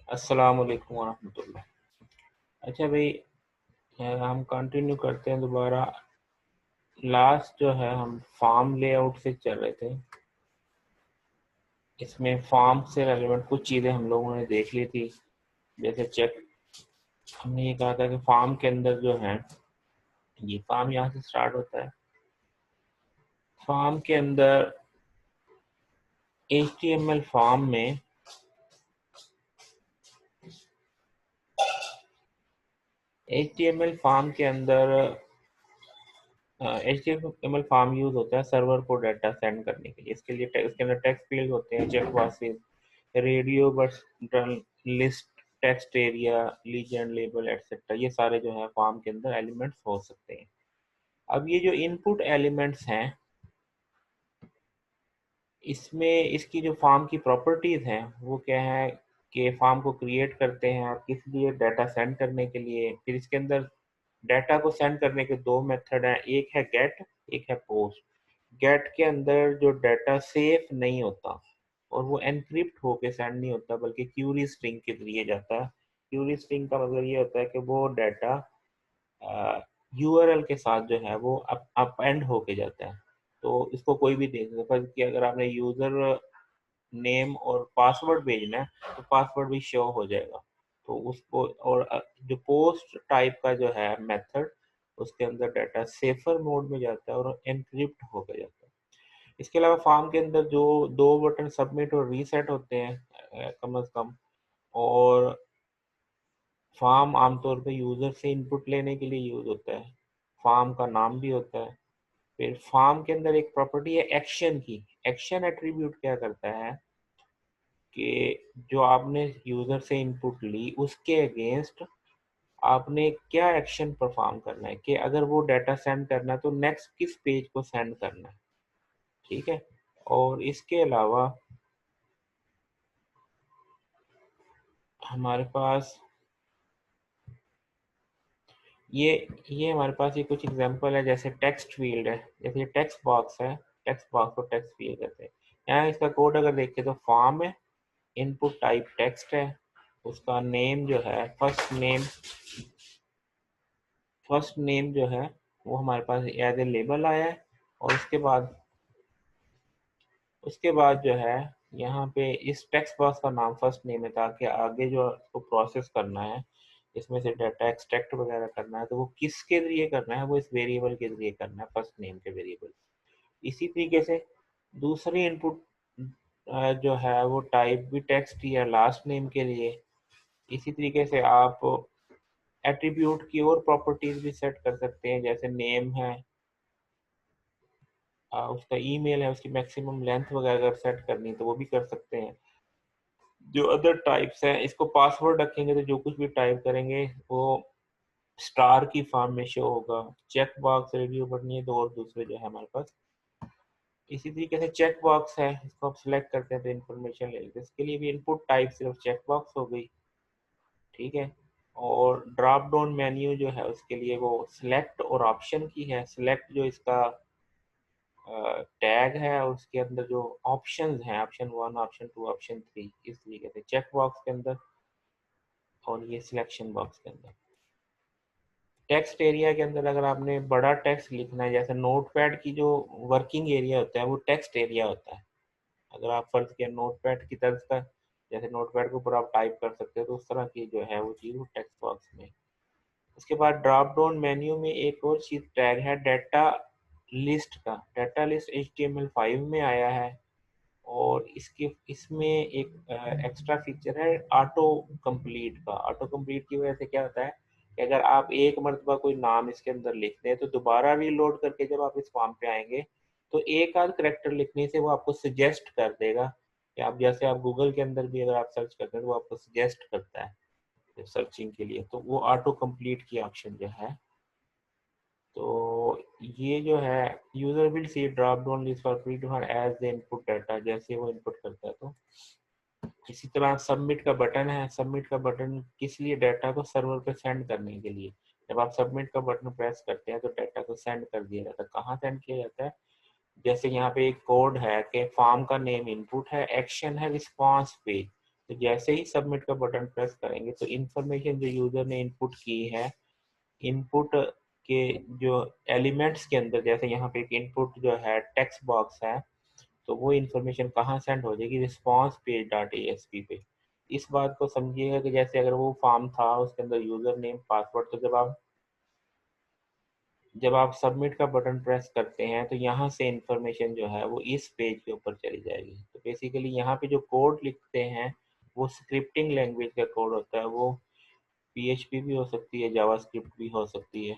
अस्सलाम वालेकुम वरहमतुल्लाह। अच्छा भाई, हम कंटिन्यू करते हैं दोबारा। लास्ट जो है हम फार्म लेआउट से चल रहे थे। इसमें फार्म से रेलेवेंट कुछ चीज़ें हम लोगों ने देख ली थी। जैसे चेक, हमने ये कहा था कि फार्म के अंदर जो है, ये फार्म यहाँ से स्टार्ट होता है। फार्म के अंदर HTML फार्म में HTML फार्म के अंदर HTML फार्म यूज होता है सर्वर को डाटा सेंड करने के लिए। इसके लिए इसके अंदर टेक्स्ट फील्ड होते हैं, check boxes, radio button, list, text area, legend, label etcetera. ये सारे जो है फॉर्म के अंदर एलिमेंट्स हो सकते हैं। अब ये जो इनपुट एलिमेंट्स हैं, इसमें इसकी जो फॉर्म की प्रॉपर्टीज हैं वो क्या है कि फॉर्म को क्रिएट करते हैं और किस लिए, डाटा सेंड करने के लिए। फिर इसके अंदर डाटा को सेंड करने के दो मेथड हैं, एक है गेट, एक है पोस्ट। गेट के अंदर जो डाटा सेफ नहीं होता और वो एनक्रिप्ट होके सेंड नहीं होता, बल्कि क्यूरी स्ट्रिंग के जरिए जाता है। क्यूरी स्ट्रिंग का मतलब ये होता है कि वो डाटा यूआरएल के साथ जो है वो अप एंड होके जाता है। तो इसको कोई भी देख सकता है कि अगर आपने यूजर नेम और पासवर्ड भेजना है तो पासवर्ड भी शो हो जाएगा। तो उसको, और जो पोस्ट टाइप का जो है मेथड, उसके अंदर डाटा सेफर मोड में जाता है और एनक्रिप्ट होकर जाता है। इसके अलावा फॉर्म के अंदर जो दो बटन सबमिट और रीसेट होते हैं, कम से कम। और फॉर्म आमतौर पे यूजर से इनपुट लेने के लिए यूज होता है। फॉर्म का नाम भी होता है। फिर फॉर्म के अंदर एक प्रॉपर्टी है एक्शन की। एक्शन एट्रीब्यूट क्या करता है कि जो आपने यूजर से इनपुट ली उसके अगेंस्ट आपने क्या एक्शन परफॉर्म करना है, कि अगर वो डाटा सेंड करना है तो नेक्स्ट किस पेज को सेंड करना है। ठीक है। और इसके अलावा हमारे पास ये ये हमारे पास ये कुछ एग्जांपल है। जैसे टेक्स्ट फील्ड है, जैसे ये टेक्स्ट बॉक्स है, टेक्स्ट बॉक्स को टेक्स्ट फील्ड कहते हैं। यहाँ इसका कोड अगर देखें तो फॉर्म है, इनपुट टाइप टेक्स्ट है, उसका नेम जो है फर्स्ट नेम जो है वो हमारे पास एज ए लेबल आया है। और उसके बाद जो है यहाँ पे इस टेक्स्ट बॉक्स का नाम फर्स्ट नेम है, ताकि आगे जो उसको प्रोसेस करना है, इसमें से डाटा एक्सट्रैक्ट वगैरह करना है, तो वो किसके जरिए करना है, वो इस वेरिएबल के जरिए करना है, फर्स्ट नेम के वेरिएबल। इसी तरीके से दूसरी इनपुट जो है वो टाइप भी टेक्स्ट या लास्ट नेम के लिए। इसी तरीके से आप एट्रीब्यूट की और प्रॉपर्टीज भी सेट कर सकते हैं। जैसे नेम है, उसका ईमेल है, उसकी मैक्सिमम लेंथ वगैरह अगर सेट करनी है तो वो भी कर सकते हैं। जो अदर टाइप्स हैं, इसको पासवर्ड रखेंगे तो जो कुछ भी टाइप करेंगे वो स्टार की फॉर्म में शो होगा। चेक बॉक्स, रेडियो बटन, ये दो और दूसरे जो है हमारे पास। इसी तरीके से चेक बॉक्स है, इसको आप सिलेक्ट करते हैं तो इन्फॉर्मेशन ले लेते हैं। इसके लिए भी इनपुट टाइप सिर्फ चेक बॉक्स हो गई। ठीक है। और ड्रॉप डाउन मेन्यू जो है उसके लिए वो सिलेक्ट और ऑप्शन की है। सिलेक्ट जो इसका टैग है और उसके अंदर जो ऑप्शंस हैं, ऑप्शन 1, ऑप्शन 2, ऑप्शन 3, इस तरीके से चेक बॉक्स के अंदर और ये सिलेक्शन बॉक्स के अंदर। टेक्स्ट एरिया के अंदर अगर आपने बड़ा टेक्स्ट लिखना है, जैसे नोटपैड की जो वर्किंग एरिया होता है वो टेक्स्ट एरिया होता है। अगर आप फर्ज किया नोटपैड की तरफ का, जैसे नोटपैड के ऊपर आप टाइप कर सकते हो, तो उस तरह की जो है वो चीज़ वो टेक्स्ट बॉक्स में। उसके बाद ड्रॉप डाउन मेन्यू में एक और चीज़ टैग है डाटा लिस्ट का। डाटा लिस्ट HTML5 में आया है। और इसके इसमें एक एक्स्ट्रा फीचर है ऑटो कंप्लीट का। ऑटो कंप्लीट की वजह से क्या होता है कि अगर आप एक मरतबा कोई नाम इसके अंदर लिखते हैं तो दोबारा रीलोड करके जब आप इस फॉर्म पे आएंगे तो एक आध करेक्टर लिखने से वो आपको सजेस्ट कर देगा कि आप, जैसे आप गूगल के अंदर भी अगर आप सर्च करते हैं तो वो आपको सजेस्ट करता है सर्चिंग के लिए, तो वो ऑटो कंप्लीट की ऑप्शन जो है। तो ये जो है user will see drop down list for free to as the input data, जैसे वो इनपुट करता है। तो इसी तरह सबमिट का बटन है। सबमिट का बटन किस लिए, डाटा को सर्वर पे सेंड करने के लिए। जब आप सबमिट का बटन प्रेस करते हैं तो डाटा को सेंड कर दिया जाता है। कहाँ सेंड किया जाता है, जैसे यहाँ पे एक कोड है कि फॉर्म का नेम इनपुट है, एक्शन है रिस्पांस पेज। तो जैसे ही सबमिट का बटन प्रेस करेंगे तो इंफॉर्मेशन जो यूजर ने इनपुट की है, इनपुट के जो एलिमेंट्स के अंदर, जैसे यहाँ पे एक इनपुट जो है टेक्स्ट बॉक्स है, तो वो इन्फॉर्मेशन कहाँ सेंड हो जाएगी, रिस्पॉन्स पेज डॉट ASP पे। इस बात को समझिएगा कि जैसे अगर वो फॉर्म था उसके अंदर यूजर नेम पासवर्ड, तो जब आप सबमिट का बटन प्रेस करते हैं तो यहाँ से इंफॉर्मेशन जो है वो इस पेज के ऊपर चली जाएगी। तो बेसिकली यहाँ पे जो कोड लिखते हैं वो स्क्रिप्टिंग लैंग्वेज का कोड होता है, वो PHP भी हो सकती है, जावास्क्रिप्ट भी हो सकती है।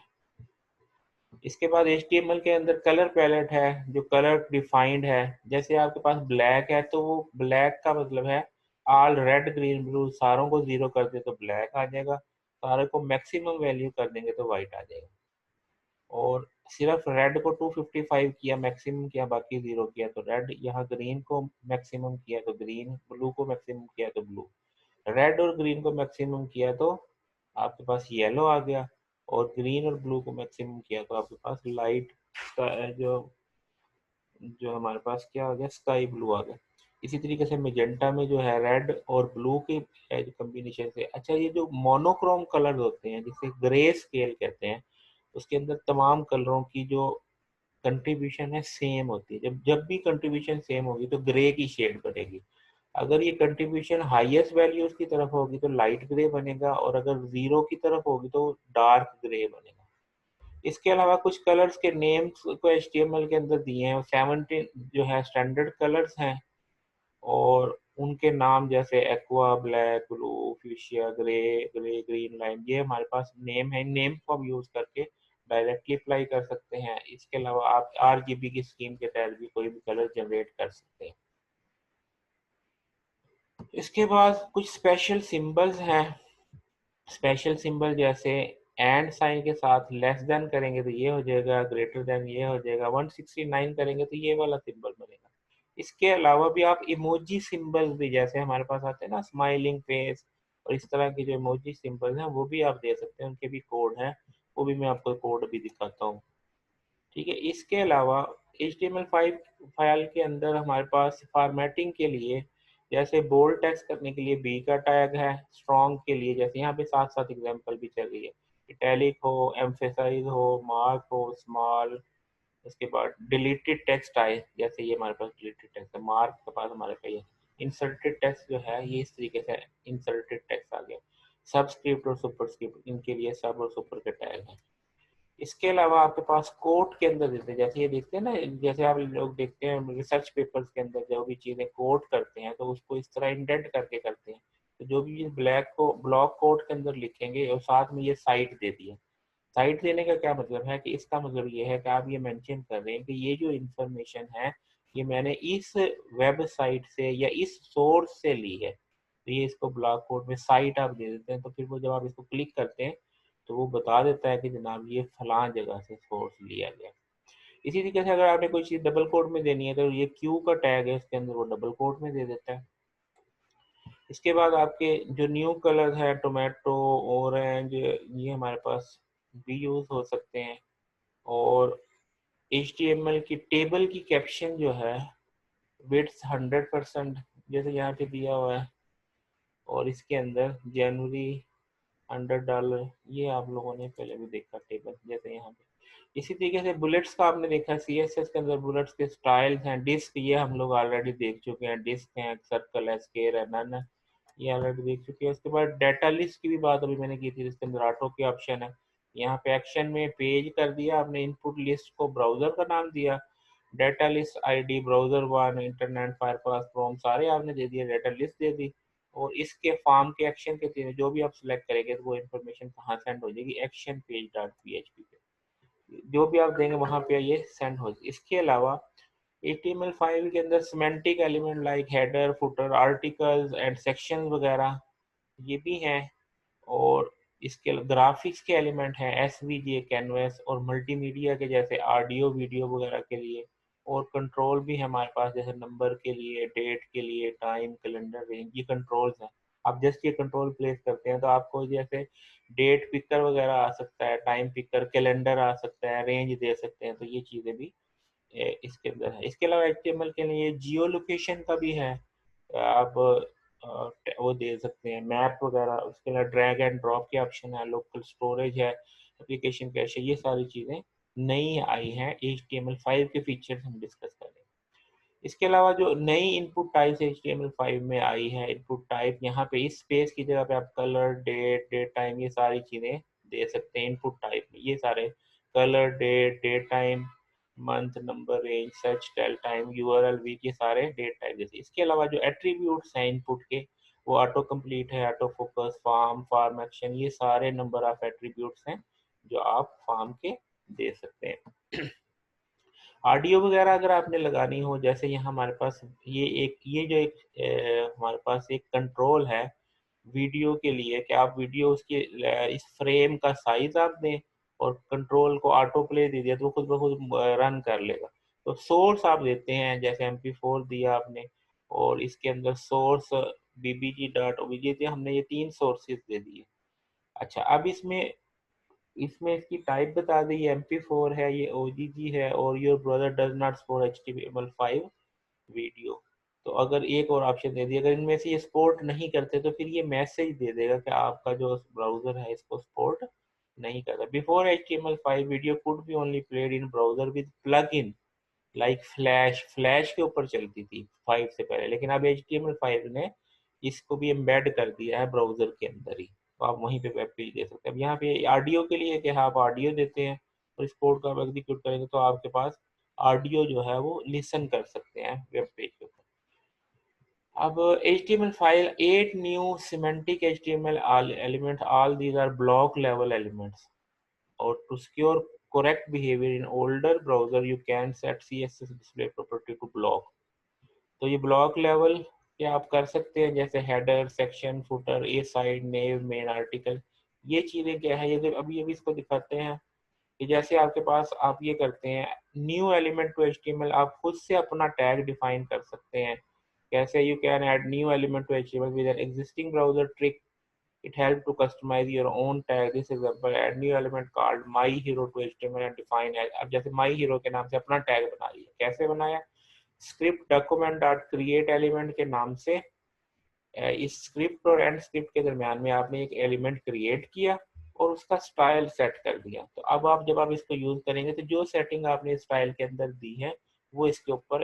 इसके बाद HTML के अंदर कलर पैलेट है, जो कलर डिफाइंड है। जैसे आपके पास ब्लैक है तो वो ब्लैक का मतलब है ऑल रेड ग्रीन ब्लू, सारों को जीरो कर दे तो ब्लैक आ जाएगा, सारे को मैक्सिमम वैल्यू कर देंगे तो वाइट आ जाएगा। और सिर्फ रेड को 255 किया मैक्सिमम किया, बाकी जीरो किया तो रेड, यहाँ ग्रीन को मैक्सिमम किया तो ग्रीन, ब्लू को मैक्सिमम किया तो ब्लू। रेड और ग्रीन को मैक्सिमम किया तो आपके पास येलो आ गया, और ग्रीन और ब्लू को मैक्सिमम किया तो आपके पास लाइट जो जो हमारे पास क्या आ गया, स्काई ब्लू आ गया। इसी तरीके से मेजेंटा में जो है रेड और ब्लू के कम्बिनेशन से। अच्छा, ये जो मोनोक्रोम कलर होते हैं जिसे ग्रे स्केल कहते हैं, उसके अंदर तमाम कलरों की जो कंट्रीब्यूशन है सेम होती है। जब जब भी कंट्रीब्यूशन सेम होगी तो ग्रे की शेड बनेगी। अगर ये कंट्रीब्यूशन हाईएस्ट वैल्यूज की तरफ होगी तो लाइट ग्रे बनेगा, और अगर जीरो की तरफ होगी तो डार्क ग्रे बनेगा। इसके अलावा कुछ कलर्स के नेम्स को HTML के अंदर दिए हैं, 17 जो है स्टैंडर्ड कलर्स हैं, और उनके नाम जैसे aqua, black, blue, fuchsia, grey, grey green, lime, ये हमारे पास नेम है। नेम को हम यूज करके डायरेक्टली अप्लाई कर सकते हैं। इसके अलावा आप RGB की स्कीम के तहत भी कोई भी कलर जनरेट कर सकते हैं। इसके बाद कुछ स्पेशल सिंबल्स हैं। स्पेशल सिंबल जैसे एंड साइन के साथ लेस देन करेंगे तो ये हो जाएगा, ग्रेटर देन ये हो जाएगा, 169 करेंगे तो ये वाला सिंबल बनेगा। इसके अलावा भी आप इमोजी सिंबल्स भी, जैसे हमारे पास आते हैं ना स्माइलिंग फेस और इस तरह के जो इमोजी सिंबल्स हैं, वो भी आप दे सकते हैं, उनके भी कोड हैं। वो भी मैं आपको कोड भी दिखाता हूँ। ठीक है। इसके अलावा HTML5 फाइल के अंदर हमारे पास फॉर्मेटिंग के लिए, जैसे बोल्ड टेक्स्ट करने के लिए B का टैग है, स्ट्रॉन्ग के लिए जैसे यहाँ पे साथ साथ एग्जांपल भी चल रही है, इटैलिक हो, एम्फेसाइज हो, मार्क हो, स्मॉल। उसके बाद डिलीटेड टेक्स्ट आए, जैसे ये हमारे पास डिलीटेड टेक्स्ट है, मार्क के पास हमारे पास ये इंसर्टेड टेक्स्ट जो है, ये इस तरीके से इंसर्टेड टेक्स्ट आ गया। सबस्क्रिप्ट और सुपरस्क्रिप्ट, इनके लिए सब और सुपर के टैग हैं। इसके अलावा आपके पास कोट के अंदर देते हैं, जैसे ये देखते हैं ना, जैसे आप लोग देखते हैं रिसर्च पेपर्स के अंदर जो भी चीज़ें कोट करते हैं तो उसको इस तरह इंडेंट करके करते हैं। तो जो भी ये ब्लैक को ब्लॉक कोड के अंदर लिखेंगे और साथ में ये साइट दे दिया। साइट देने का क्या मतलब है कि इसका मतलब ये है कि आप ये मेंशन कर रहे हैं कि ये जो इंफॉर्मेशन है ये मैंने इस वेबसाइट से या इस सोर्स से ली है। तो ये इसको ब्लॉक कोड में साइट आप दे देते हैं, तो फिर वो जब आप इसको क्लिक करते हैं तो वो बता देता है कि जनाब ये फलां जगह से सोर्स लिया गया। इसी तरीके से अगर आपने कोई चीज़ डबल कोड में देनी है तो ये क्यू का टैग है उसके अंदर वो डबल कोड में दे देता है। इसके बाद आपके जो न्यू कलर है टोमेटो, ऑरेंज, ये हमारे पास भी यूज हो सकते हैं। और HTML की टेबल की कैप्शन जो है विड्थ 100%, जैसे यहाँ पे दिया हुआ है, और इसके अंदर जनवरी $100, ये आप लोगों ने पहले भी देखा टेबल जैसे यहाँ पे। इसी तरीके से बुलेट्स का आपने देखा, CSS के अंदर बुलेट्स के स्टाइल्स हैं। डिस्क, ये हम लोग ऑलरेडी देख चुके हैं, डिस्क है, सर्कल है, स्क्वायर है, नन है, ये ऑलरेडी देख चुके हैं। उसके बाद डाटा लिस्ट की भी बात अभी मैंने की थी, जिसके अंदर ऑटो के ऑप्शन है। यहाँ पे एक्शन में पेज कर दिया आपने, इनपुट लिस्ट को ब्राउजर का नाम दिया, data list ID browser 1, internet, Firefox, Chrome, सारे आपने दे दिए, डाटा लिस्ट दे दी। और इसके फॉर्म के एक्शन के तीन जो भी आप सिलेक्ट करेंगे तो वो इन्फॉर्मेशन कहाँ सेंड हो जाएगी, एक्शन पेज डॉट PHP पे, जो भी आप देंगे वहाँ पे ये सेंड हो जाएगी। इसके अलावा HTML5 के अंदर semantic element like header, footer, articles and section वगैरह ये भी हैं। और इसके ग्राफिक्स के एलिमेंट हैं, SVG, कैनवस, और मल्टीमीडिया के जैसे ऑडियो वीडियो वगैरह के लिए। और कंट्रोल भी है हमारे पास, जैसे नंबर के लिए, डेट के लिए, टाइम, कैलेंडर, रेंज, ये कंट्रोल्स हैं। आप जस्ट ये कंट्रोल प्लेस करते हैं तो आपको जैसे डेट पिकर वगैरह आ सकता है, टाइम पिकर, कैलेंडर आ सकता है, रेंज दे सकते हैं, तो ये चीज़ें भी इसके अंदर है। इसके अलावा HTML के लिए जियो लोकेशन का भी है। आप वो दे सकते हैं, मैप वगैरह, उसके अलावा ड्रैग एंड ड्रॉप के ऑप्शन है, लोकल स्टोरेज है, एप्लीकेशन कैश है, ये सारी चीज़ें नई आई हैं HTML5 के फीचर्स हम डिस्कस करेंगे। इसके अलावा जो नई इनपुट टाइप्स HTML5 में आई है, इनपुट टाइप यहाँ पे इस स्पेस की जगह पे आप कलर, डेट, डेट टाइम, ये सारी चीज़ें दे सकते हैं इनपुट टाइप में। ये सारे colour, date, date time, month, number, range, search, tell time, URL, week, ये सारे डेट टाइप जैसे। इसके अलावा जो एट्रीब्यूट्स हैं इनपुट के, वो ऑटो कंप्लीट है, auto focus, form, form action, ये सारे नंबर ऑफ एट्रीब्यूट्स हैं जो आप फार्म के दे सकते हैं। ऑडियो वगैरह अगर आपने लगानी हो, जैसे यहाँ हमारे पास ये जो एक हमारे पास एक कंट्रोल है वीडियो के लिए कि आप वीडियो उसके इस फ्रेम का साइज आप दें और कंट्रोल को ऑटो प्ले दे दिया तो वो खुद ब खुद रन कर लेगा। तो सोर्स आप देते हैं, जैसे MP4 दिया आपने और इसके अंदर सोर्स bbg.obj दिया हमने, ये 3 सोर्सेज दे दिए। अच्छा, अब इसमें इसमें इसकी टाइप बता दी, MP4 है, ये OGG है और your brother does not support HTML5 video. तो अगर एक और ऑप्शन दे दिया, अगर इनमें से ये सपोर्ट नहीं करते तो फिर ये मैसेज दे देगा कि आपका जो ब्राउजर है इसको सपोर्ट नहीं करता। Before HTML5 video could be only played in browser with plug in like flash के ऊपर चलती थी 5 से पहले, लेकिन अब HTML5 ने इसको भी एम्बेड कर दिया है ब्राउजर के अंदर ही, तो आप वहीं पे वेब पेज दे सकते हैं। अब यहाँ पे ऑडियो के लिए कि आप ऑडियो देते हैं और इस कोड को आप एग्जीक्यूट करेंगे तो आपके पास ऑडियो जो है वो लिसन कर सकते हैं वेब पेज के ऊपर। अब HTML file 8 new semantic HTML elements, all these are block level elements, or to secure correct behavior in older browser you can set CSS display property to block। तो ये block level पे आप कर सकते हैं, जैसे हेडर, सेक्शन, फुटर, ए side, नेव, main article, ये चीज़ें क्या है, ये अभी इसको दिखाते हैं कि जैसे आपके पास आप ये करते हैं न्यू एलिमेंट टू HTML, आप खुद से अपना टैग डिफाइन कर सकते हैं। कैसे? You can add new element to HTML with an existing browser trick, it help to customize your own tag। this example, add new element called my hero to HTML and define as। अब जैसे my hero के नाम से अपना tag बना लिया, कैसे बनाया? Script document dot create element के नाम से इस स्क्रिप्ट और एंड स्क्रिप्ट के दरमियान में आपने एक एलिमेंट क्रिएट किया और उसका स्टाइल सेट कर दिया। तो अब आप जब आप इसको यूज करेंगे तो जो सेटिंग आपने स्टाइल के अंदर दी है वो इसके ऊपर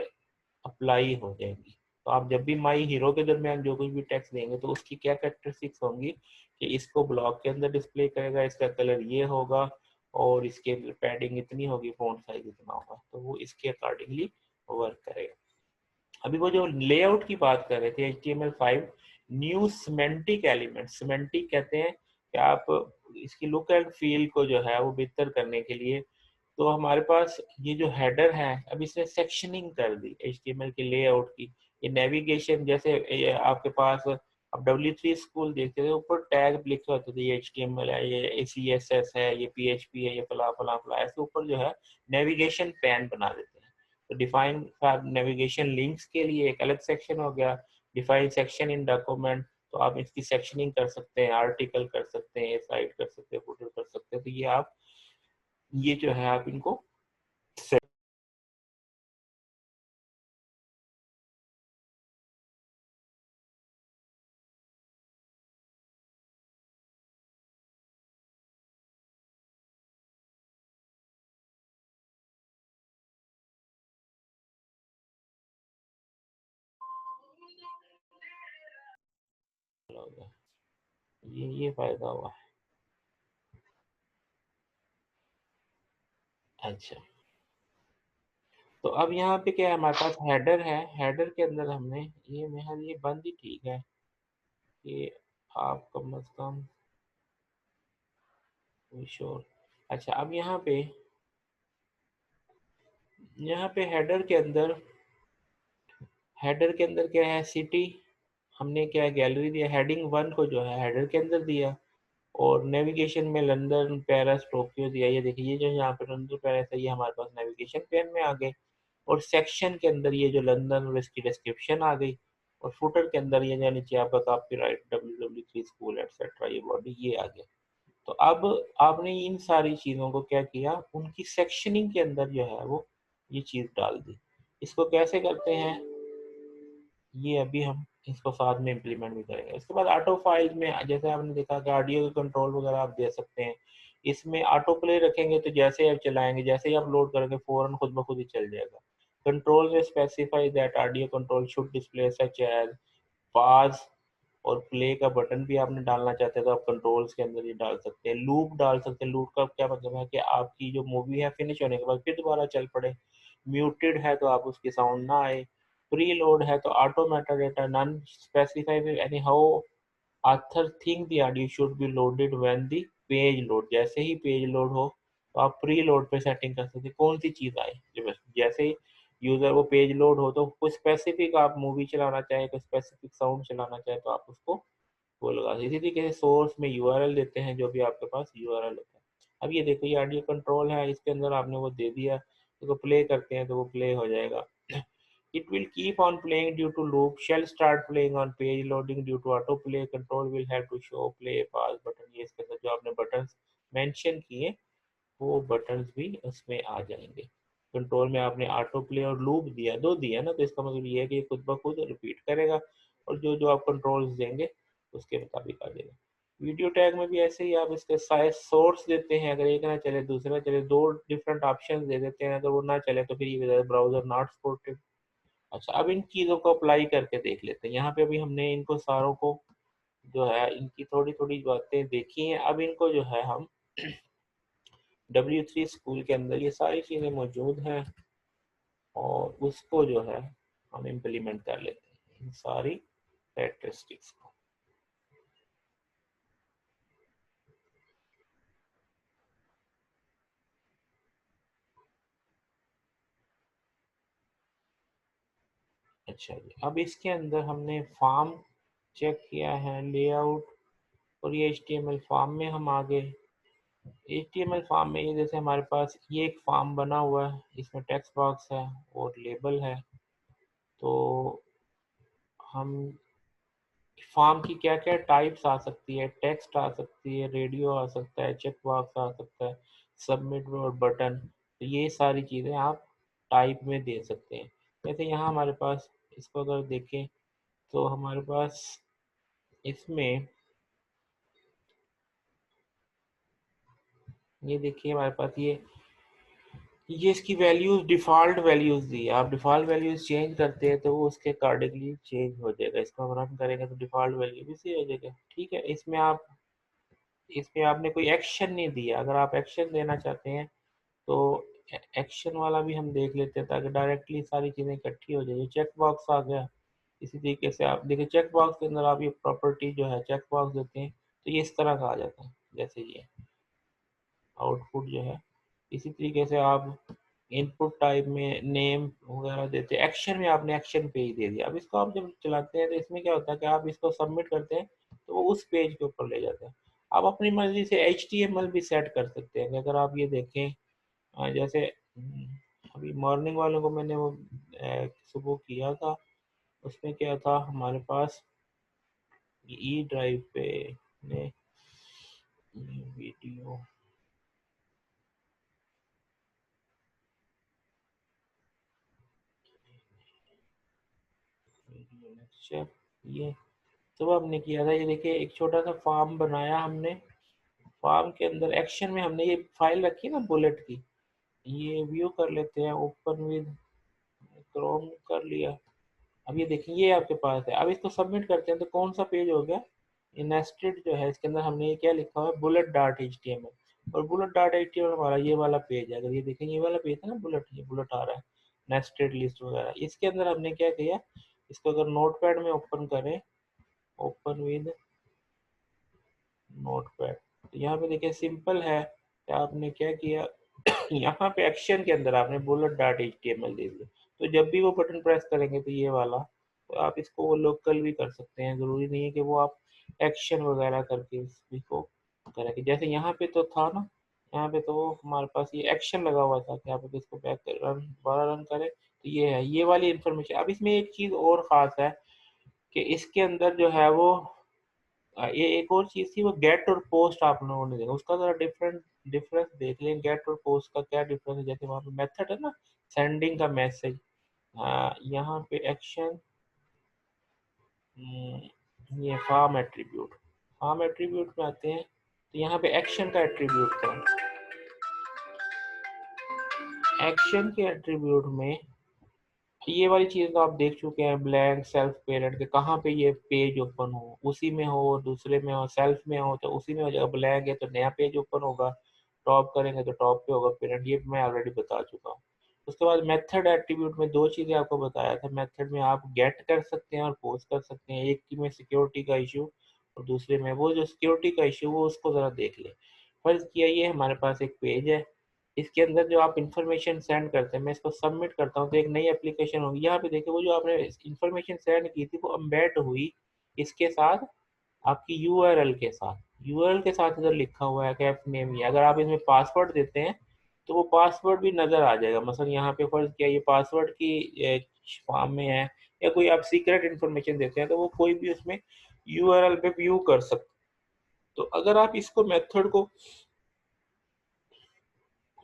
अप्लाई हो जाएगी। तो आप जब भी माई हीरो के दरमियान जो कुछ भी टेक्स्ट देंगे तो उसकी क्या कैरेक्टरिस्टिक्स होंगी कि इसको ब्लॉक के अंदर डिस्प्ले करेगा, इसका कलर ये होगा और इसके पैडिंग इतनी होगी, फॉन्ट साइज इतना होगा, तो वो इसके अकॉर्डिंगली वर्क करेगा। अभी वो जो लेआउट की बात कर रहे थे HTML5 new semantic element, semantic कहते हैं कि आप इसकी लुक एंड फील को जो है वो बेहतर करने के लिए, तो हमारे पास ये जो हेडर है अब इसने सेक्शनिंग कर दी HTML के लेआउट की। ये नेविगेशन, जैसे ये आपके पास अब W3 स्कूल देखते थे ऊपर टैग लिखे होते थे, ये HTML है, ये CSS है, ये PHP है, ये फला फला फला, ऐसे ऊपर जो है नेविगेशन पैन बना देते हैं। तो डिफाइन नेविगेशन लिंक्स के लिए एक अलग सेक्शन हो गया, डिफाइन सेक्शन इन डॉक्यूमेंट, तो आप इसकी सेक्शनिंग कर सकते हैं, आर्टिकल कर सकते हैं, साइट कर सकते हैं, फुटर कर सकते हैं। तो ये आप ये जो है आप इनको ये फायदा हुआ है। अच्छा, तो अब यहाँ पे क्या है, हमारे पास हेडर है, हेडर के अंदर हमने ये महल ये बंद ही ठीक है कि आप कम अज कम श्योर। अच्छा, अब यहाँ पे हेडर के अंदर क्या है, सिटी हमने क्या गैलरी दिया, हेडिंग 1 को जो है हेडर के अंदर दिया और नेविगेशन में लंदन, पेरिस, टोक्यो दिया। ये देखिए ये जो यहाँ पे लंदन, पेरिस है, ये हमारे पास नेविगेशन पेन में आ गए और सेक्शन के अंदर ये जो लंदन और इसकी डिस्क्रिप्शन आ गई और फुटर के अंदर ये जो नीचे आपका कॉपीराइट W3 स्कूल एटसेट्रा ये बॉडी ये आ गया। तो अब आपने इन सारी चीज़ों को क्या किया, उनकी सेक्शनिंग के अंदर जो है वो ये चीज़ डाल दी। इसको कैसे करते हैं ये अभी हम इसको साथ में इम्प्लीमेंट भी करेंगे। उसके बाद ऑटो फाइल्स में जैसे आपने देखा कि ऑडियो के कंट्रोल वगैरह आप दे सकते हैं। इसमें ऑटो प्ले रखेंगे तो जैसे ही आप चलाएंगे, जैसे ही आप लोड करेंगे, फौरन खुद ब खुद ही चल जाएगा। कंट्रोल में specify that audio control should display such as pause और प्ले का बटन भी आपने डालना चाहते हैं तो आप कंट्रोल्स के अंदर ये डाल सकते हैं। लूप डाल सकते हैं। लूप का क्या मतलब है कि आपकी जो मूवी है फिनिश होने के बाद फिर दोबारा चल पड़े। म्यूटेड है तो आप उसकी साउंड ना आए। प्री लोड है तो auto metadata none specify any how author think the audio should be loaded when the page load. जैसे ही पेज लोड हो तो आप प्री लोड पे सेटिंग कर सकते हैं कौन सी चीज़ आए। जैसे ही यूज़र वो पेज लोड हो तो कुछ स्पेसिफिक आप मूवी चलाना चाहें, कोई स्पेसिफिक साउंड चलाना चाहें तो आप उसको वो लगा। इसी तरीके से सोर्स में यूआरएल देते हैं, जो भी आपके पास यूआरएल होता है। अब ये देखो, ये ऑडियो कंट्रोल है, इसके अंदर आपने वो दे दिया, तो प्ले करते हैं तो वो प्ले हो जाएगा। It will keep on playing due to loop, shall start playing on page loading due to autoplay, control will have to show play pause button। ये इसके अंदर जो आपने बटन्स मेंशन किए वो बटन्स भी उसमें आ जाएंगे। कंट्रोल में आपने ऑटो प्ले और लूप दिया, दो दिया ना, तो इसका मतलब ये है कि ये खुद ब खुद रिपीट करेगा और जो जो आप कंट्रोल्स देंगे उसके मुताबिक आ जाएगा। वीडियो टैग में भी ऐसे ही आप इसके साइज सोर्स देते हैं, अगर एक ना चले दूसरा चले, दो डिफरेंट ऑप्शन दे देते हैं, तो वो ना चले तो फिर ये ब्राउजर नॉट सपोर्टेड। अच्छा, अब इन चीज़ों को अप्लाई करके देख लेते हैं। यहाँ पे अभी हमने इनको सारों को जो है इनकी थोड़ी थोड़ी बातें देखी हैं। अब इनको जो है हम W3 स्कूल के अंदर ये सारी चीज़ें मौजूद हैं और उसको जो है हम इम्प्लीमेंट कर लेते हैं इन सारी कैरेक्टरिस्टिक्स को। अच्छा जी, अब इसके अंदर हमने फॉर्म चेक किया है, लेआउट, और ये HTML फॉर्म में हम आ गए। HTML फॉर्म में ये जैसे हमारे पास ये एक फॉर्म बना हुआ है, इसमें टेक्स्ट बॉक्स है और लेबल है। तो हम फॉर्म की क्या क्या टाइप्स आ सकती है, टेक्स्ट आ सकती है, रेडियो आ सकता है, चेक बॉक्स आ सकता है, सबमिट और बटन, तो ये सारी चीज़ें आप टाइप में दे सकते हैं। जैसे यहाँ हमारे पास इसको अगर देखें तो हमारे पास इसमें ये देखिए हमारे पास ये इसकी वैल्यूज डिफ़ॉल्ट वैल्यूज दी है। आप डिफ़ॉल्ट वैल्यूज चेंज करते हैं तो वो उसके अकॉर्डिंगली चेंज हो जाएगा। इसको हम रन करेंगे तो डिफ़ॉल्ट वैल्यू भी सही हो जाएगा। ठीक है, इसमें आपने कोई एक्शन नहीं दिया। अगर आप एक्शन देना चाहते हैं तो एक्शन वाला भी हम देख लेते हैं ताकि डायरेक्टली सारी चीज़ें इकट्ठी हो जाए। चेक बॉक्स आ गया, इसी तरीके से आप देखिए चेक बॉक्स के अंदर आप ये प्रॉपर्टी जो है चेक बॉक्स देते हैं तो ये इस तरह का आ जाता है, जैसे ये आउटपुट जो है। इसी तरीके से आप इनपुट टाइप में नेम वगैरह देते हैं। एक्शन में आपने एक्शन पेज दे दिया। अब इसको आप जब चलाते हैं तो इसमें क्या होता है कि आप इसको सबमिट करते हैं तो वो उस पेज के ऊपर ले जाता है। आप अपनी मर्जी से HTML भी सेट कर सकते हैं। अगर आप ये देखें जैसे अभी मॉर्निंग वालों को मैंने वो सुबह किया था, उसमें क्या था हमारे पास ई ड्राइव पे ने वीडियो लेक्चर, ये तो हमने किया था। ये देखिए एक छोटा सा फॉर्म बनाया हमने। फॉर्म के अंदर एक्शन में हमने ये फाइल रखी ना बुलेट की, ये व्यू कर लेते हैं, ओपन विद क्रोम कर लिया। अब ये देखिए ये आपके पास है। अब इसको सबमिट करते हैं तो कौन सा पेज हो गया, नेस्टेड जो है इसके अंदर हमने ये क्या लिखा हुआ है, बुलेट डॉट HTML। और बुलेट डॉट HTML हमारा ये वाला पेज है। अगर ये देखें ये वाला पेज है ना बुलेट, ये बुलेट आ रहा है नेस्टेड लिस्ट वगैरह। इसके अंदर हमने क्या किया, इसको अगर नोटपैड में ओपन करें, ओपन विद नोटपैड, तो यहाँ पे देखिए सिंपल है कि आपने क्या किया यहाँ पे एक्शन के अंदर आपने बुलेट डॉट HTML दे दिया। तो जब भी वो बटन प्रेस करेंगे तो ये वाला, तो आप इसको लोकल भी कर सकते हैं। ज़रूरी नहीं है कि वो आप एक्शन वगैरह करके इसको करेंगे। जैसे यहाँ पे तो था ना, यहाँ पे तो हमारे पास ये एक्शन लगा हुआ था कि आप इसको बैक रन दोबारा रन करें तो ये है ये वाली इंफॉर्मेशन। अब इसमें एक चीज़ और ख़ास है कि इसके अंदर जो है वो ये एक और चीज़ थी, वो गेट और पोस्ट आप लोगों ने देखा, उसका ज़रा डिफरेंस देख लें। गेट और पोस्ट का क्या डिफरेंस है, जैसे वहाँ पे मेथड है ना सेंडिंग का मैसेज, यहाँ पे एक्शन ये फार्म एट्रीब्यूट, फार्म एट्रीब्यूट में आते हैं तो यहाँ पे एक्शन का एट्रीब्यूट था। एक्शन के एट्रीब्यूट में ये वाली चीज़ तो आप देख चुके हैं, ब्लैंक सेल्फ पेरेंट के कहाँ पे ये पेज ओपन हो, उसी में हो, दूसरे में हो, सेल्फ में हो तो उसी में हो जाएगा, ब्लैंक है तो नया पेज ओपन होगा, टॉप करेंगे तो टॉप पे होगा पेरेंट, ये मैं ऑलरेडी बता चुका हूँ। उसके बाद मेथड एट्रीब्यूट में दो चीज़ें आपको बताया था, मेथड में आप गेट कर सकते हैं और पोस्ट कर सकते हैं, एक की में सिक्योरिटी का इशू और दूसरे में वो जो सिक्योरिटी का इशू वो उसको ज़रा देख ले। फर्ज किया ये हमारे पास एक पेज है, इसके अंदर जो आप इन्फॉर्मेशन सेंड करते हैं, मैं इसको सबमिट करता हूँ तो एक नई एप्लीकेशन होगी। यहाँ पे देखिए वो जो आपने इन्फॉर्मेशन सेंड की थी वो एम्बेड हुई इसके साथ, आपकी यूआरएल के साथ, यूआरएल के साथ इधर लिखा हुआ है कैप नेम ही। अगर आप इसमें पासवर्ड देते हैं तो वो पासवर्ड भी नज़र आ जाएगा। मसलन यहाँ पे फर्ज किया ये पासवर्ड की फॉर्म में है या कोई आप सीक्रेट इन्फॉर्मेशन देते हैं तो वो कोई भी उसमें यूआरएल पे व्यू कर सकते। तो अगर आप इसको मेथड को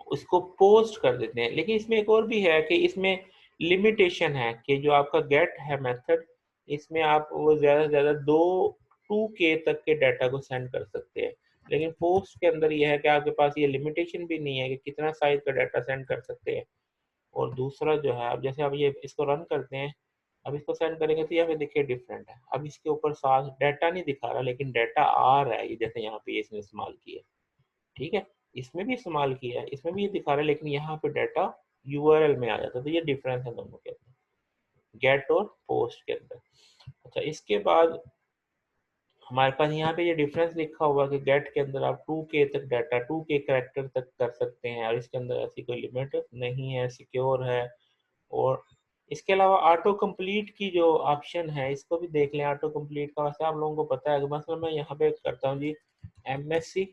उसको पोस्ट कर देते हैं, लेकिन इसमें एक और भी है कि इसमें लिमिटेशन है कि जो आपका गेट है मेथड, इसमें आप वो ज़्यादा से ज़्यादा 2K तक के डाटा को सेंड कर सकते हैं, लेकिन पोस्ट के अंदर ये है कि आपके पास ये लिमिटेशन भी नहीं है कि कितना साइज का डाटा सेंड कर सकते हैं। और दूसरा जो है, अब जैसे आप ये इसको रन करते हैं, अब इसको सेंड करेंगे तो यहाँ पे देखिए डिफरेंट है, अब इसके ऊपर साथ डाटा नहीं दिखा रहा लेकिन डाटा आ रहा है, ये जैसे यहाँ पे इसने इस्तेमाल किया, ठीक है, इसमें भी इस्तेमाल किया है, इसमें भी ये दिखा रहा है लेकिन यहाँ पे डाटा यूआरएल में आ जाता है, तो ये डिफरेंस है दोनों के अंदर, गेट और पोस्ट के अंदर। अच्छा, इसके बाद हमारे पास यहाँ पे ये डिफरेंस लिखा हुआ है कि गेट के अंदर आप 2K तक डाटा, 2K कैरेक्टर तक कर सकते हैं और इसके अंदर ऐसी कोई लिमिट नहीं है, सिक्योर है। और इसके अलावा ऑटो कंप्लीट की जो ऑप्शन है इसको भी देख लें। ऑटो कंप्लीट का वैसे आप लोगों को पता है कि मतलब मैं यहाँ पे करता हूँ जी, MSc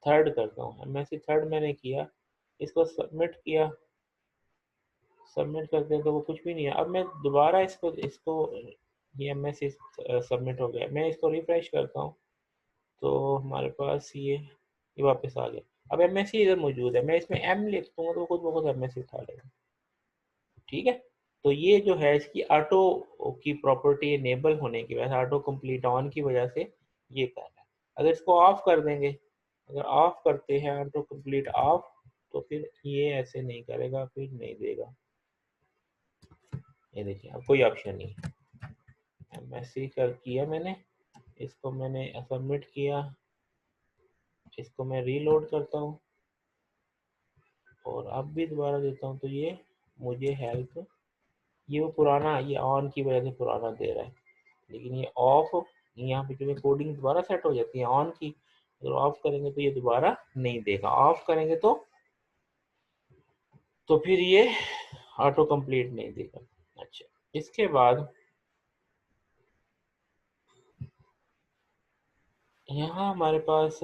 थर्ड करता हूँ, MSc थर्ड मैंने किया, इसको सबमिट किया, सबमिट करते हैं तो वो कुछ भी नहीं है। अब मैं दोबारा इसको इसको ये MSc सबमिट हो गया, मैं इसको रिफ्रेश करता हूँ तो हमारे पास ये वापस आ गया। अब MSc इधर मौजूद है, मैं इसमें M लिख दूंगा तो खुद ब खुद MSc उठा लेगा, ठीक है। तो ये जो है इसकी ऑटो की प्रॉपर्टी इनेबल होने की वजह से, ऑटो कंप्लीट ऑन की वजह से ये कर रहा है। अगर इसको ऑफ कर देंगे, अगर ऑफ करते हैं ऑटो कंप्लीट ऑफ, तो फिर ये ऐसे नहीं करेगा, फिर नहीं देगा। ये देखिए अब कोई ऑप्शन नहीं, MSc कर किया मैंने, इसको मैंने सबमिट किया, इसको मैं रीलोड करता हूँ और अब भी दोबारा देता हूँ तो ये मुझे हेल्प, ये वो पुराना, ये ऑन की वजह से पुराना दे रहा है, लेकिन ये ऑफ, यहाँ पे जो कोडिंग दोबारा सेट हो जाती है ऑन की, अगर ऑफ करेंगे तो ये दोबारा नहीं देगा, ऑफ करेंगे तो फिर ये ऑटो कंप्लीट नहीं देगा। अच्छा, इसके बाद यहाँ हमारे पास,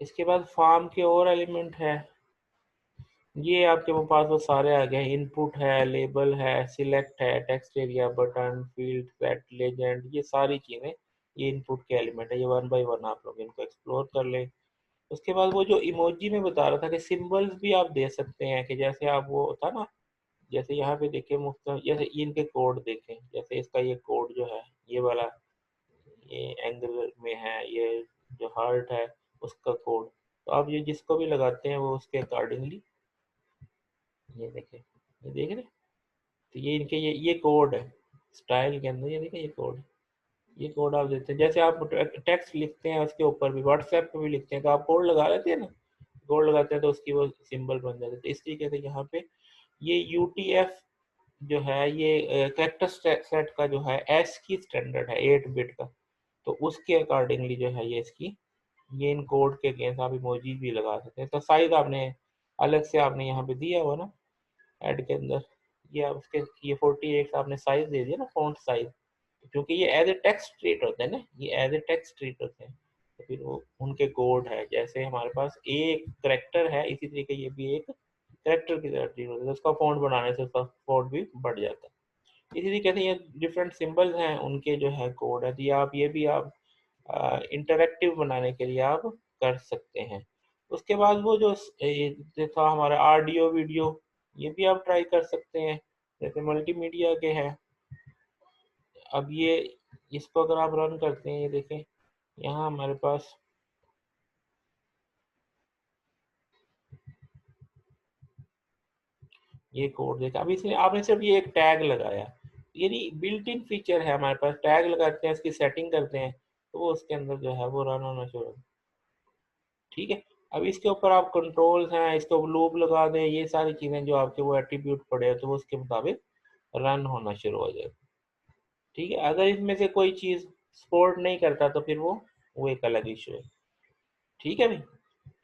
इसके बाद फॉर्म के और एलिमेंट है, ये आपके पास वो सारे आ गए, इनपुट है, लेबल है, सिलेक्ट है, text area, button, field, set, legend, ये सारी चीज़ें ये इनपुट के एलिमेंट है। ये वन बाय वन आप लोग इनको एक्सप्लोर कर लें। उसके बाद वो जो इमोजी में बता रहा था कि सिंबल्स भी आप दे सकते हैं, कि जैसे आप वो होता ना, जैसे यहाँ पे देखिए मुफ्त, जैसे इनके कोड देखें, जैसे इसका ये कोड जो है ये वाला, ये एंगल में है, ये जो हार्ट है उसका कोड, तो आप ये जिसको भी लगाते हैं वो उसके अकॉर्डिंगली, ये देखें, ये देख रहे हैं? तो ये इनके ये कोड है स्टाइल के अंदर, ये देखिए ये कोड, ये कोड आप देते हैं, जैसे आप टेक्स्ट लिखते हैं उसके ऊपर भी, व्हाट्सएप पे भी लिखते हैं तो आप कोड लगा लेते हैं ना, कोड लगाते हैं तो उसकी वो सिंबल बन जाते हैं। तो इस तरीके से यहाँ पे ये UTF जो है ये कैरेक्टर सेट का जो है एस की स्टैंडर्ड है 8 बिट का, तो उसके अकॉर्डिंगली जो है ये इसकी, ये इन कोड के अगेंस्ट आप इमोजी भी लगा सकते हैं। तो साइज आपने अलग से आपने यहाँ पे दिया हुआ ना ऐड के अंदर, ये आप उसके ये 48 आपने साइज दे दिया ना, फॉन्ट साइज, क्योंकि ये एज ए टेक्स्ट ट्रीट होते हैं ना, ये एज ए टेक्स्ट ट्रीट होते हैं, तो फिर वो उनके कोड है, जैसे हमारे पास एक करेक्टर है इसी तरीके ये भी एक करेक्टर की तरह ट्रीट होता है, उसका फॉन्ट बनाने से उसका फॉन्ट भी बढ़ जाता है। इसी तरीके से ये डिफरेंट सिंबल्स हैं उनके जो है कोड है, तो ये भी आप इंटरेक्टिव बनाने के लिए आप कर सकते हैं। उसके बाद वो जो था हमारा ऑडियो वीडियो, ये भी आप ट्राई कर सकते हैं। जैसे मल्टीमीडिया के हैं। अब ये इसको अगर आप रन करते हैं, ये देखें यहाँ हमारे पास ये कोड देखा। अब इसमें आपने सिर्फ ये एक टैग लगाया, यानी बिल्ट इन फीचर है हमारे पास। टैग लगाते हैं, इसकी सेटिंग करते हैं, तो वो उसके अंदर जो है वो रन होना शुरू। ठीक है। अब इसके ऊपर आप कंट्रोल्स हैं, इसको लूप लगा दें, ये सारी चीज़ें जो आपके वो एट्रीब्यूट पड़े हैं तो वो उसके मुताबिक रन होना शुरू हो जाएगा। ठीक है। अगर इसमें से कोई चीज़ सपोर्ट नहीं करता तो फिर वो एक अलग इशू है। ठीक है भाई।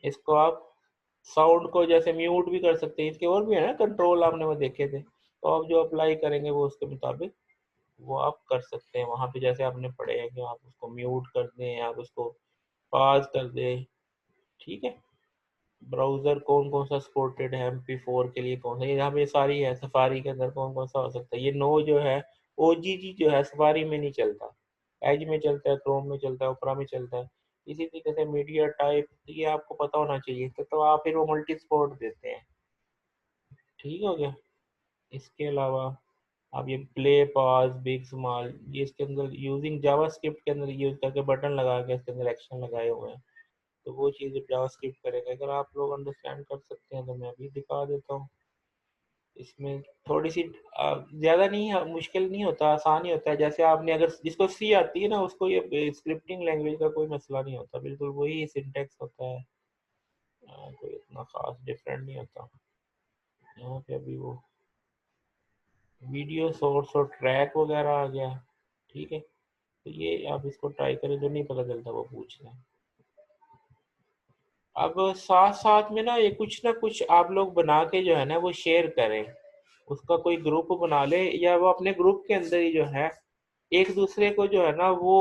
इसको आप साउंड को जैसे म्यूट भी कर सकते हैं, इसके और भी है ना कंट्रोल, आपने वो देखे थे, तो आप जो अप्लाई करेंगे वो उसके मुताबिक वो आप कर सकते हैं। वहाँ पे जैसे आपने पढ़े हैं कि आप उसको म्यूट कर दें, आप उसको पॉज कर दें। ठीक है। ब्राउज़र कौन कौन सा सपोर्टेड है, MP4 के लिए कौन सा, ये यहाँ पे सारी है। सफारी के अंदर कौन कौन सा हो सकता है। ये नो जो है OGG जो है सफारी में नहीं चलता, एज में चलता है, क्रोम में चलता है, ओपरा में चलता है। इसी तरीके से मीडिया टाइप ये आपको पता होना चाहिए, तो आप फिर वो मल्टी सपोर्ट देते हैं। ठीक हो गया। इसके अलावा आप ये प्ले पॉज बिग स्मॉल, ये इसके अंदर यूजिंग जावास्क्रिप्ट के अंदर यूज करके बटन लगा के इसके अंदर एक्शन लगाए हुए हैं, तो वो चीज़ जावास्क्रिप्ट करेगा। अगर आप लोग अंडरस्टैंड कर सकते हैं तो मैं अभी दिखा देता हूँ। इसमें थोड़ी सी ज़्यादा नहीं है, मुश्किल नहीं होता, आसान ही होता है। जैसे आपने अगर जिसको सी आती है ना उसको ये स्क्रिप्टिंग लैंग्वेज का कोई मसला नहीं होता, बिल्कुल वही सिंटेक्स होता है। कोई इतना खास डिफरेंट नहीं होता। यहाँ पे अभी वो वीडियो सोर्स और ट्रैक वगैरह आ गया। ठीक है। तो ये आप इसको ट्राई करें, जो नहीं पता चलता वो पूछ लें। अब साथ साथ में ना ये कुछ ना कुछ आप लोग बना के जो है ना वो शेयर करें, उसका कोई ग्रुप बना ले, या वो अपने ग्रुप के अंदर ही जो है एक दूसरे को जो है ना वो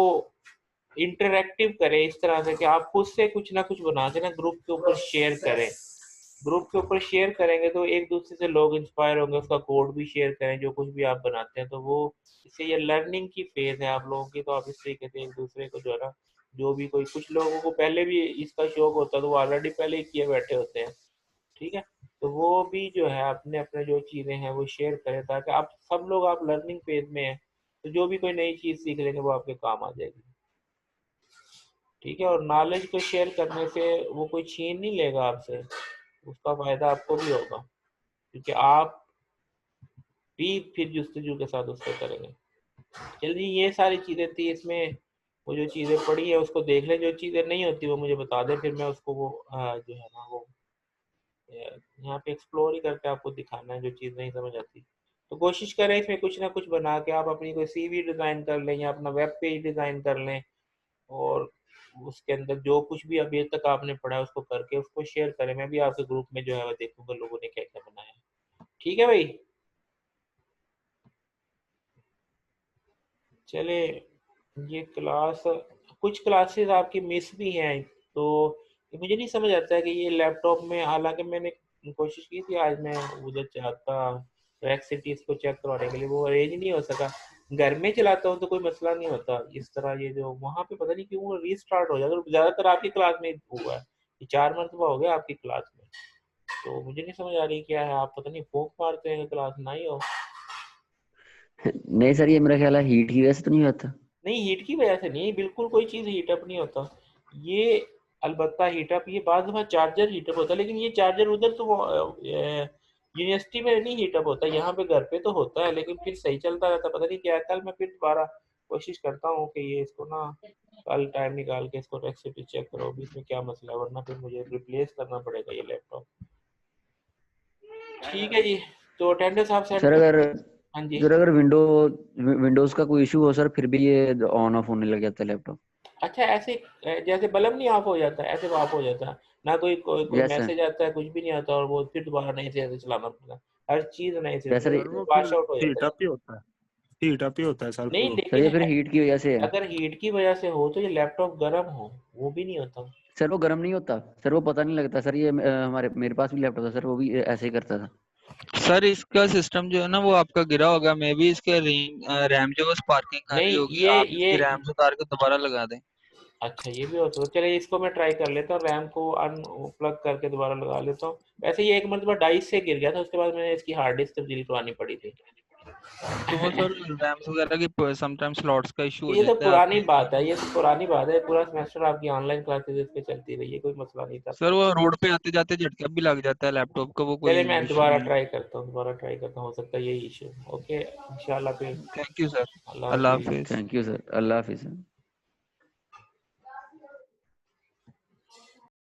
इंटरेक्टिव करें, इस तरह से कि आप खुद से कुछ ना कुछ बना के ना ग्रुप के ऊपर शेयर करें। ग्रुप के ऊपर शेयर करेंगे तो एक दूसरे से लोग इंस्पायर होंगे, उसका कोड भी शेयर करें जो कुछ भी आप बनाते हैं, तो वो इससे ये लर्निंग की फेज है आप लोगों की, तो आप इस तरीके से एक दूसरे को जो है ना, जो भी कोई कुछ लोगों को पहले भी इसका शौक होता है तो वो ऑलरेडी पहले ही किए बैठे होते हैं। ठीक है। तो वो भी जो है अपने अपने जो चीज़ें हैं वो शेयर करें, ताकि आप सब लोग आप लर्निंग फेज में हैं, तो जो भी कोई नई चीज़ सीख लेंगे वो आपके काम आ जाएगी। ठीक है। और नॉलेज को शेयर करने से वो कोई छीन नहीं लेगा आपसे, उसका फायदा आपको भी होगा, क्योंकि आप भी फिर जस्तजू के साथ उसको करेंगे। चलिए ये सारी चीज़ें थी इसमें, वो जो चीज़ें पढ़ी है उसको देख लें, जो चीज़ें नहीं होती वो मुझे बता दें, फिर मैं उसको वो जो है ना वो यहाँ पे एक्सप्लोर ही करके आपको दिखाना है जो चीज़ नहीं समझ आती। तो कोशिश करें इसमें कुछ ना कुछ बना के आप अपनी कोई CV डिज़ाइन कर लें या अपना वेब पेज डिज़ाइन कर लें, और उसके अंदर जो कुछ भी अभी तक आपने पढ़ा है उसको करके उसको शेयर करें। मैं भी आपके ग्रुप में जो है वो देखूंगा लोगों ने क्या क्या बनाया है। ठीक है भाई। चले, ये क्लास, कुछ क्लासेस आपकी मिस भी हैं, तो ये मुझे नहीं समझ आता है कि ये लैपटॉप में, हालांकि मैंने कोशिश की थी आज मैं उधर चाहता रैक सिटी इसको चेक करवाने के लिए, वो अरेंज नहीं हो सका। घर में चलाता हूँ तो कोई मसला नहीं होता, इस तरह ये जो वहाँ पे पता नहीं क्यों वो रीस्टार्ट हो जाता है। ज़्यादातर आपकी क्लास में हुआ है, ये 4 मरतबा हो गया आपकी क्लास में, तो मुझे नहीं समझ आ रही क्या है, आप पता नहीं फूंक मारते हैं क्लास ना ही हो। नहीं सर, ये मेरा ख्याल है हीट की वजह से तो नहीं होता। नहीं, हीट की वजह से नहीं, बिल्कुल कोई चीज़ हीट अप नहीं होता ये। अलबत्ता हीट अप ये बाद दफ़ा चार्जर हीट अप होता है, लेकिन ये चार्जर उधर तो यूनिवर्सिटी में नहीं हीट अप होता, यहाँ पे घर पे तो होता है, लेकिन फिर सही चलता रहता। पता नहीं क्या है। कल मैं फिर दोबारा कोशिश करता हूँ कि ये इसको ना कल टाइम निकाल के इसको रेसिपी चेक करो भी इसमें क्या मसला है, वरना फिर मुझे रिप्लेस करना पड़ेगा ये लैपटॉप। ठीक है जी। तो अटेंडेंस आप सेंड सर कर। अगर हाँ जी। सर अगर विंडोज का कोई इशू हो सर, फिर भी ये ऑन ऑफ होने लग जाता है लैपटॉप। अच्छा ऐसे जैसे बल्ब नहीं ऑफ हो जाता है ऐसे ऑफ हो जाता है ना, कोई यस सर। मैसेज आता है कुछ भी नहीं आता, और वो फिर दोबारा नए सिरे से चलाना पड़ता है, हर चीज नए सिरे क्या से, सर? सर वो फिर वॉश आउट हो हीट जाता है। अप ही होता है, हीट अप ही होता है सर फिर नहीं वो। सर लेकिन ये फिर हीट की वजह से है। अगर हीट की वजह से हो तो ये लैपटॉप गर्म हो, वो भी नहीं होता। सर वो गर्म नहीं होता सर, वो पता नहीं लगता सर। ये हमारे मेरे पास भी लैपटॉप था सर, वो भी ऐसे ही करता था। सर इसका सिस्टम जो है ना वो आपका गिरा होगा, मे भी इसके रैम जो है स्पार्किंग कर रही नहीं होगी, ये आप इसकी रैम से उतार के दोबारा लगा दें। अच्छा ये भी होता है। चलिए इसको मैं ट्राई कर लेता हूँ, रैम को अनप्लग करके दोबारा लगा लेता हूँ। वैसे ये एक मरतबा डाइस से गिर गया था, उसके बाद मैंने इसकी हार्ड डिस्क तब्दील करवानी पड़ी थी। तो वो सर रैम्स वगैरह की समटाइम्स स्लॉट्स का इशू हो ये तो जाता है पुरानी आपके। बात है, ये तो पुरानी बात है, पूरा सेमेस्टर आपकी ऑनलाइन क्लासेस इस पे चलती रही है, कोई मसला नहीं था। सर वो रोड पे आते जाते झटका भी लग जाता है लैपटॉप का, वो कोई चलिए मैं इशू नहीं है। दोबारा ट्राई करता हूँ, हो सकता है यही इशू। ओके इंशाल्लाह फिर। Thank you sir. Allah Allah Hafiz. Hafiz. Thank you sir, Allah Hafiz sir.